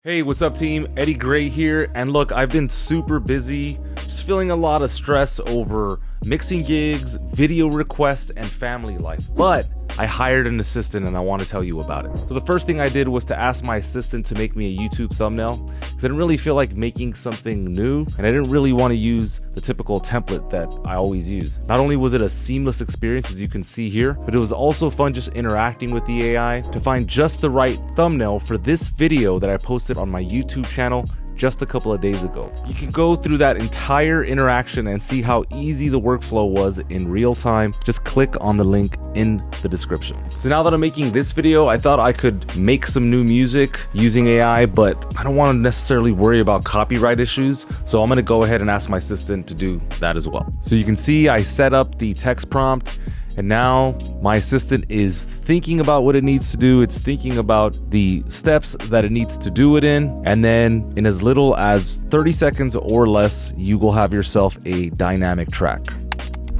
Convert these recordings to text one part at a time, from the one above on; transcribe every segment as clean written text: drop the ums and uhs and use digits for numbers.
Hey, what's up team? Eddie Gray here, and look, I've been super busy, just feeling a lot of stress over mixing gigs, video requests, and family life, but I hired an assistant and I want to tell you about it. So the first thing I did was to ask my assistant to make me a YouTube thumbnail, because I didn't really feel like making something new, and I didn't really want to use the typical template that I always use. Not only was it a seamless experience, as you can see here, but it was also fun just interacting with the AI to find just the right thumbnail for this video that I posted on my YouTube channel just a couple of days ago. You can go through that entire interaction and see how easy the workflow was in real time. Just click on the link in the description. So now that I'm making this video, I thought I could make some new music using AI, but I don't want to necessarily worry about copyright issues. So I'm going to go ahead and ask my assistant to do that as well. So you can see I set up the text prompt, and now my assistant is thinking about what it needs to do. It's thinking about the steps that it needs to do it in. And then in as little as 30 seconds or less, you will have yourself a dynamic track.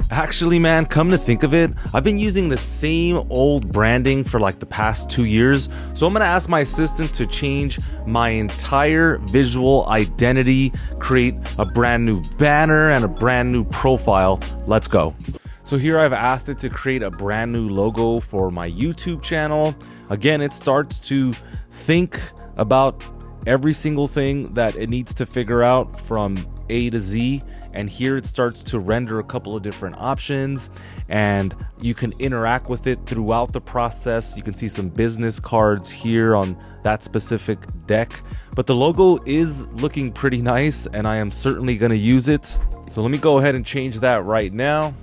Actually, man, come to think of it, I've been using the same old branding for like the past 2 years. So I'm gonna ask my assistant to change my entire visual identity, create a brand new banner and a brand new profile. Let's go. So here I've asked it to create a brand new logo for my YouTube channel. Again, it starts to think about every single thing that it needs to figure out from A to Z. And here it starts to render a couple of different options, and you can interact with it throughout the process. You can see some business cards here on that specific deck, but the logo is looking pretty nice and I am certainly gonna use it. So let me go ahead and change that right now.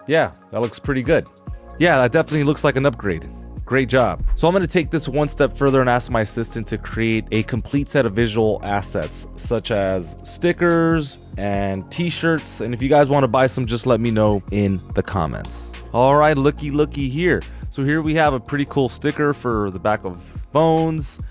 Yeah, that looks pretty good. Yeah, that definitely looks like an upgrade. Great job. So I'm going to take this one step further and ask my assistant to create a complete set of visual assets, such as stickers and t-shirts. And if you guys want to buy some, just let me know in the comments. All right, looky here. So here we have a pretty cool sticker for the back of phones.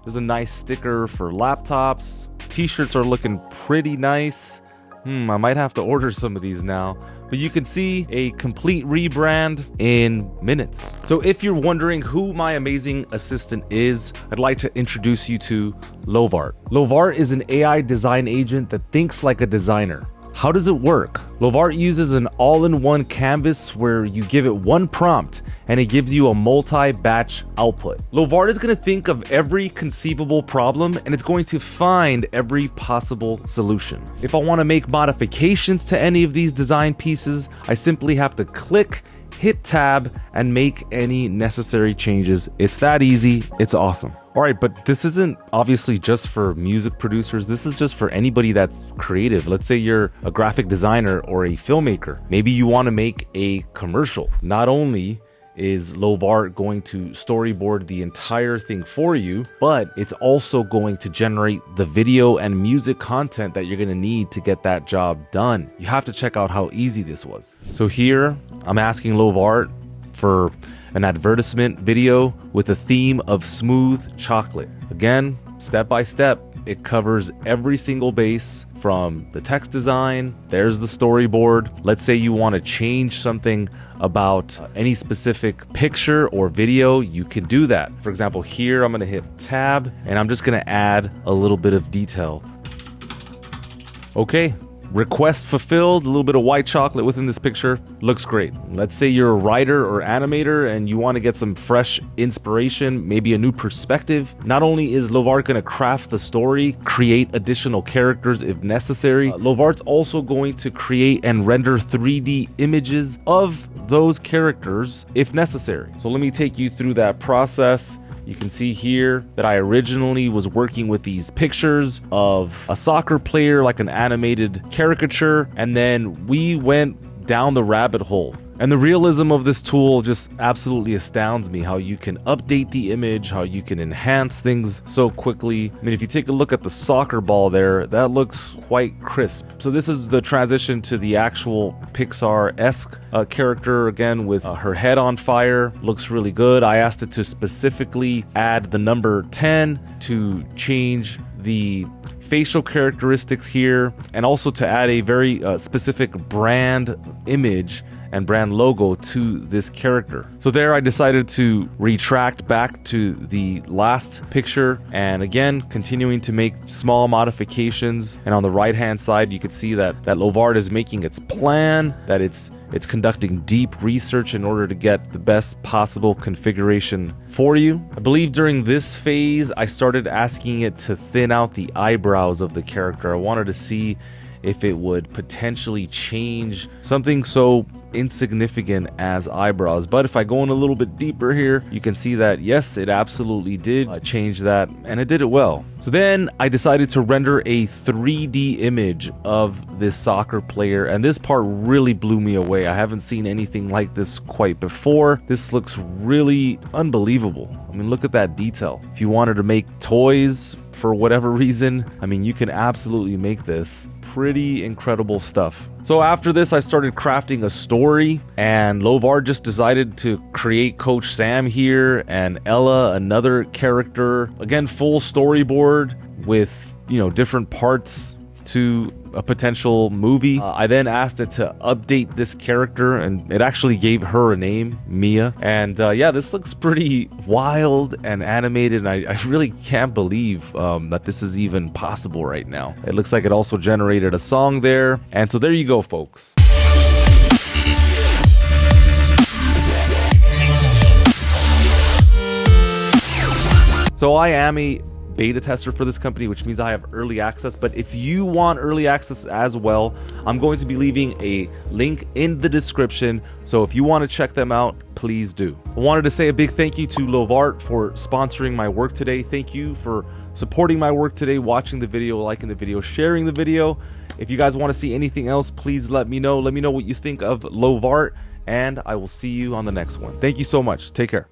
There's a nice sticker for laptops. T-shirts are looking pretty nice. I might have to order some of these now. But you can see a complete rebrand in minutes. So if you're wondering who my amazing assistant is, I'd like to introduce you to Lovart. Lovart is an AI design agent that thinks like a designer. How does it work? Lovart uses an all-in-one canvas where you give it one prompt and it gives you a multi-batch output. Lovart is going to think of every conceivable problem and it's going to find every possible solution. If I want to make modifications to any of these design pieces, I simply have to click, hit tab, and make any necessary changes. It's that easy. It's awesome. All right, but this isn't obviously just for music producers. This is just for anybody that's creative. Let's say you're a graphic designer or a filmmaker. Maybe you want to make a commercial. Not only is Lovart going to storyboard the entire thing for you, but it's also going to generate the video and music content that you're going to need to get that job done. You have to check out how easy this was. So here I'm asking Lovart for an advertisement video with a theme of smooth chocolate. Again, step by step, it covers every single base from the text design. There's the storyboard. Let's say you want to change something about any specific picture or video, you can do that. For example, here I'm going to hit tab and I'm just going to add a little bit of detail. Okay. Request fulfilled, a little bit of white chocolate within this picture, looks great. Let's say you're a writer or animator and you want to get some fresh inspiration, maybe a new perspective. Not only is Lovart going to craft the story, create additional characters if necessary, Lovart's also going to create and render 3D images of those characters if necessary. So let me take you through that process. You can see here that I originally was working with these pictures of a soccer player, like an animated caricature, and then we went down the rabbit hole. And the realism of this tool just absolutely astounds me, how you can update the image, how you can enhance things so quickly. I mean, if you take a look at the soccer ball there, that looks quite crisp. So this is the transition to the actual Pixar-esque character, again, with her head on fire. Looks really good. I asked it to specifically add the number 10 to change the facial characteristics here, and also to add a very specific brand image and brand logo to this character. So there I decided to retract back to the last picture, and again continuing to make small modifications. And on the right hand side you could see that Lovart is making its plan, that it's conducting deep research in order to get the best possible configuration for you. I believe during this phase I started asking it to thin out the eyebrows of the character. I wanted to see if it would potentially change something so insignificant as eyebrows. But if I go in a little bit deeper here, you can see that yes, it absolutely did change that, and it did it well. So then I decided to render a 3D image of this soccer player, and this part really blew me away. I haven't seen anything like this quite before. This looks really unbelievable. I mean, look at that detail. If you wanted to make toys for whatever reason, I mean, you can absolutely make this. Pretty incredible stuff. So after this, I started crafting a story, and Lovart just decided to create Coach Sam here, and Ella, another character. Again, full storyboard with, you know, different parts to a potential movie. I then asked it to update this character, and it actually gave her a name, Mia. And yeah, this looks pretty wild and animated, and I really can't believe that this is even possible right now. It looks like it also generated a song there. And so there you go, folks. So I am a beta tester for this company, which means I have early access. But if you want early access as well, I'm going to be leaving a link in the description. So if you want to check them out, please do. I wanted to say a big thank you to Lovart for sponsoring my work today. Thank you for supporting my work today, watching the video, liking the video, sharing the video. If you guys want to see anything else, please let me know. Let me know what you think of Lovart, and I will see you on the next one. Thank you so much. Take care.